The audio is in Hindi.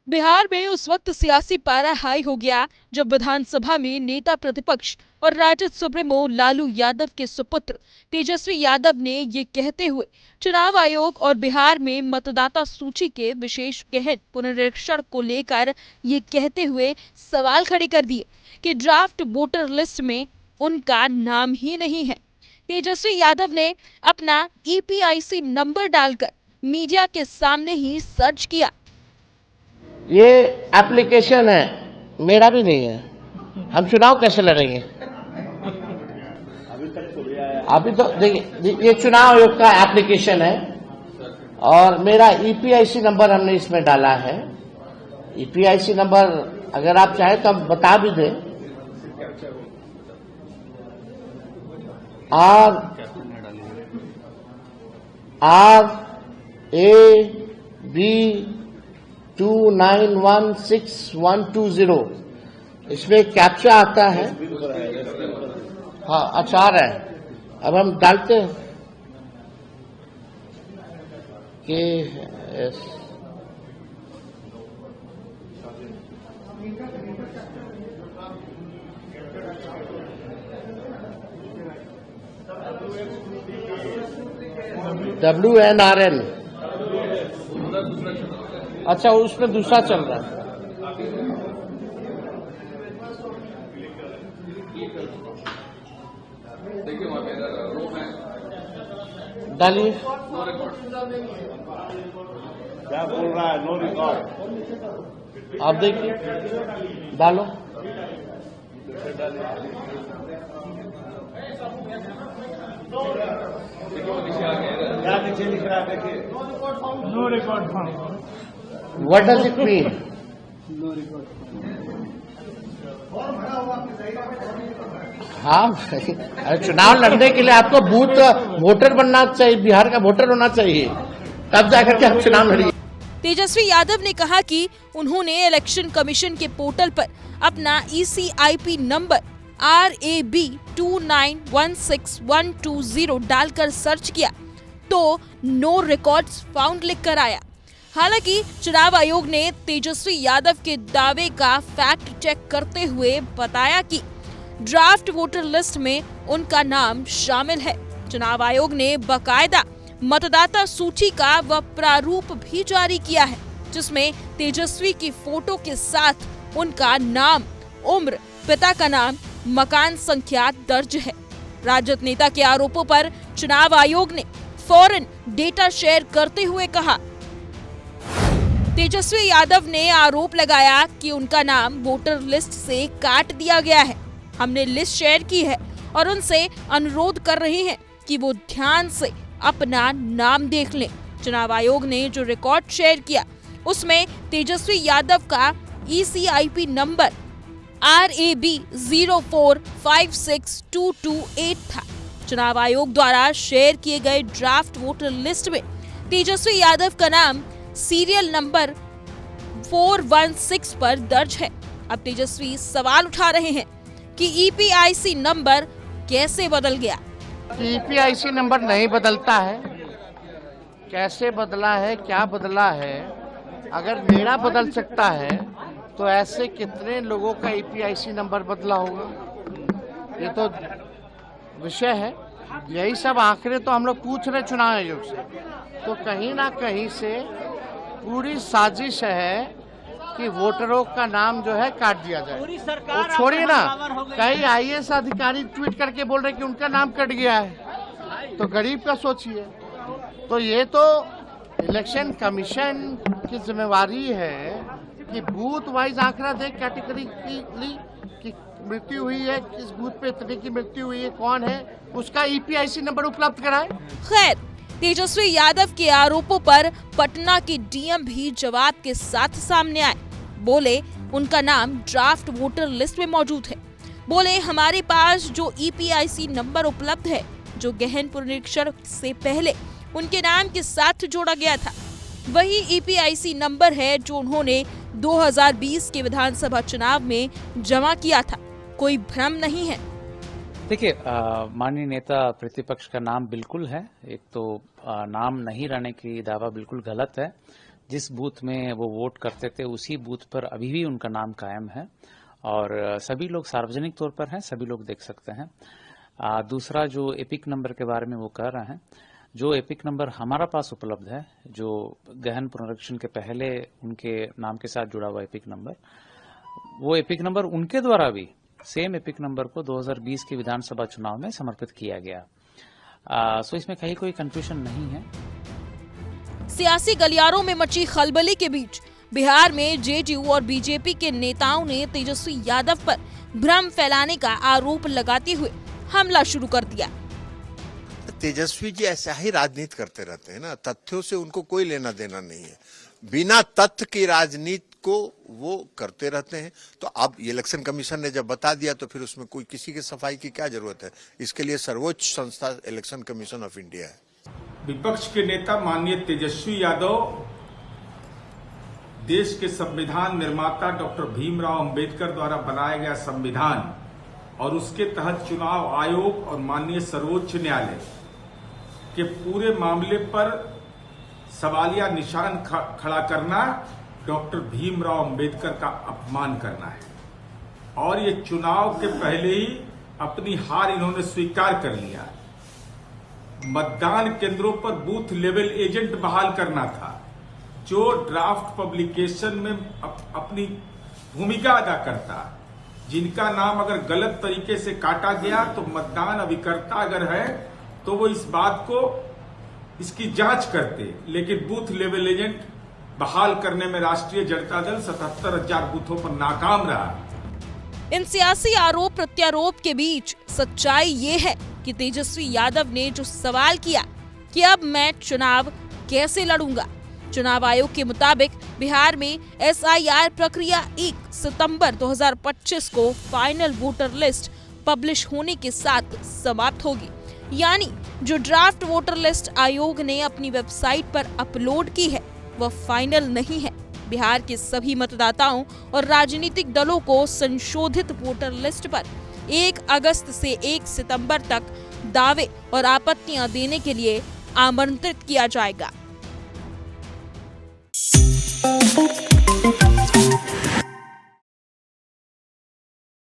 बिहार में उस वक्त सियासी पारा हाई हो गया जब विधानसभा में नेता प्रतिपक्ष और राजद सुप्रीमो लालू यादव के सुपुत्र तेजस्वी यादव ने ये कहते हुए चुनाव आयोग और बिहार में मतदाता सूची के विशेष गहन पुनरीक्षण को लेकर ये कहते हुए सवाल खड़े कर दिए कि ड्राफ्ट वोटर लिस्ट में उनका नाम ही नहीं है। तेजस्वी यादव ने अपना ईपीआईसी नंबर डालकर मीडिया के सामने ही सर्च किया। ये एप्लीकेशन है, मेरा भी नहीं है। हम चुनाव कैसे लड़ेंगे? अभी तो देखिए, ये चुनाव आयोग का एप्लीकेशन है और मेरा ईपीआईसी नंबर हमने इसमें डाला है। ईपीआईसी नंबर अगर आप चाहें तो हम बता भी दें। RAB 2916-120 इसमें कैप्चा आता है। हाँ, आचार है। अब हम डालते हैं कि WNRN। अच्छा, उसमें दूसरा चल रहा है। डालिए। क्या बोल रहा है? No record. आप देखिए, डालो। क्या नीचे लिख रहा है? देखिए, no record. What does it mean? हाँ, चुनाव लड़ने के लिए आपको बूथ वोटर बनना चाहिए, बिहार का वोटर होना चाहिए, तब जाकर के हम चुनाव लड़िए। तेजस्वी यादव ने कहा कि उन्होंने इलेक्शन कमीशन के पोर्टल पर अपना ECIP नंबर RAB 2916-120 डालकर सर्च किया तो नो रिकॉर्ड्स फाउंड लिख कर आया। हालांकि चुनाव आयोग ने तेजस्वी यादव के दावे का फैक्ट चेक करते हुए बताया कि ड्राफ्ट वोटर लिस्ट में उनका नाम शामिल है। चुनाव आयोग ने बकायदा मतदाता सूची का वह प्रारूप भी जारी किया है जिसमें तेजस्वी की फोटो के साथ उनका नाम, उम्र, पिता का नाम, मकान संख्या दर्ज है। राजद नेता के आरोपों पर चुनाव आयोग ने फौरन डेटा शेयर करते हुए कहा। तेजस्वी यादव ने आरोप लगाया कि उनका नाम वोटर लिस्ट से काट दिया गया है। हमने लिस्ट शेयर की है और उनसे अनुरोध कर रहे हैं कि वो ध्यान से अपना नाम देख लें। चुनाव आयोग ने जो रिकॉर्ड शेयर किया उसमें तेजस्वी यादव का ECIP नंबर RAB 0456228 था। चुनाव आयोग द्वारा शेयर किए गए ड्राफ्ट वोटर लिस्ट में तेजस्वी यादव का नाम सीरियल नंबर 416 पर दर्ज है। अब तेजस्वी सवाल उठा रहे हैं कि EPIC नंबर कैसे बदल गया। EPIC नंबर नहीं बदलता है, कैसे बदला है, क्या बदला है? अगर मेरा बदल सकता है तो ऐसे कितने लोगों का EPIC नंबर बदला होगा? ये तो विषय है। यही सब आंकड़े तो हम लोग पूछ रहे चुनाव आयोग से, तो कहीं ना कहीं से पूरी साजिश है कि वोटरों का नाम जो है काट दिया जाए। वो छोड़िए ना, कई IAS अधिकारी ट्वीट करके बोल रहे कि उनका नाम कट गया है, तो गरीब का सोचिए। तो ये तो इलेक्शन कमीशन की जिम्मेवारी है कि बूथ वाइज आंकड़ा दे, कैटेगरिकली कि मृत्यु हुई है, किस बूथ पे इतने की मृत्यु हुई है, कौन है, उसका EPIC नंबर उपलब्ध कराए। खैर, तेजस्वी यादव के आरोपों पर पटना के DM भी जवाब के साथ सामने आए। बोले उनका नाम ड्राफ्ट वोटर लिस्ट में मौजूद है। बोले हमारे पास जो EPIC नंबर उपलब्ध है, जो गहन पुनरीक्षण से पहले उनके नाम के साथ जोड़ा गया था, वही EPIC नंबर है जो उन्होंने 2020 के विधानसभा चुनाव में जमा किया था। कोई भ्रम नहीं है। देखिए, माननीय नेता प्रतिपक्ष का नाम बिल्कुल है। एक तो नाम नहीं रहने की दावा बिल्कुल गलत है। जिस बूथ में वो वोट करते थे उसी बूथ पर अभी भी उनका नाम कायम है और सभी लोग सार्वजनिक तौर पर हैं, सभी लोग देख सकते हैं। दूसरा जो एपिक नंबर के बारे में वो कह रहे हैं, जो एपिक नंबर हमारा पास उपलब्ध है, जो गहन पुनरीक्षण के पहले उनके नाम के साथ जुड़ा हुआ एपिक नंबर, वो एपिक नंबर उनके द्वारा भी सेम एपिक नंबर को 2020 के विधानसभा चुनाव में समर्पित किया गया। सो इसमें कहीं कोई कंफ्यूजन नहीं है। सियासी गलियारों में मची खलबली के बीच बिहार में जेडीयू और बीजेपी के नेताओं ने तेजस्वी यादव पर भ्रम फैलाने का आरोप लगाते हुए हमला शुरू कर दिया। तेजस्वी जी ऐसा ही राजनीति करते रहते हैं ना, तथ्यों से उनको कोई लेना देना नहीं है, बिना तथ्य की राजनीति को वो करते रहते हैं। तो अब इलेक्शन कमीशन ने जब बता दिया तो फिर उसमें कोई किसी की सफाई की क्या जरूरत है? इसके लिए सर्वोच्च संस्था इलेक्शन कमीशन ऑफ इंडिया है। विपक्ष के नेता माननीय तेजस्वी यादव देश के संविधान निर्माता डॉक्टर भीमराव अंबेडकर द्वारा बनाया गया संविधान और उसके तहत चुनाव आयोग और माननीय सर्वोच्च न्यायालय के पूरे मामले पर सवालिया निशान खड़ा करना डॉक्टर भीमराव अंबेडकर का अपमान करना है और ये चुनाव के पहले ही अपनी हार इन्होंने स्वीकार कर लिया। मतदान केंद्रों पर बूथ लेवल एजेंट बहाल करना था, जो ड्राफ्ट पब्लिकेशन में अपनी भूमिका अदा करता, जिनका नाम अगर गलत तरीके से काटा गया तो मतदान अभिकर्ता अगर है तो वो इस बात को इसकी जांच करते, लेकिन बूथ लेवल एजेंट बहाल करने में राष्ट्रीय जनता दल 77,000 बूथों पर नाकाम रहा। इन सियासी आरोप प्रत्यारोप के बीच सच्चाई ये है कि तेजस्वी यादव ने जो सवाल किया कि अब मैं चुनाव कैसे लड़ूंगा, चुनाव आयोग के मुताबिक बिहार में SIR प्रक्रिया 1 सितंबर 2025 को फाइनल वोटर लिस्ट पब्लिश होने के साथ समाप्त होगी। यानी जो ड्राफ्ट वोटर लिस्ट आयोग ने अपनी वेबसाइट पर अपलोड की है वह फाइनल नहीं है। बिहार के सभी मतदाताओं और राजनीतिक दलों को संशोधित वोटर लिस्ट पर 1 अगस्त से 1 सितंबर तक दावे और आपत्तियां देने के लिए आमंत्रित किया जाएगा।